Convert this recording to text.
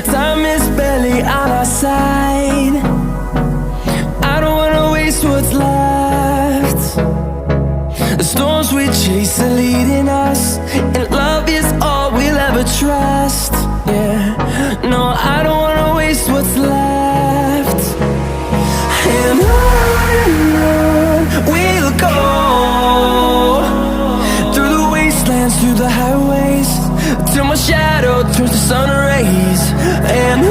Time is barely on our side. I don't wanna waste what's left. The storms we chase are leading us, and love is all we'll ever trust. Yeah, no, I don't wanna waste what's left. And on we'll go, through the wastelands, through the highways, till my shadow turns to sun rays. And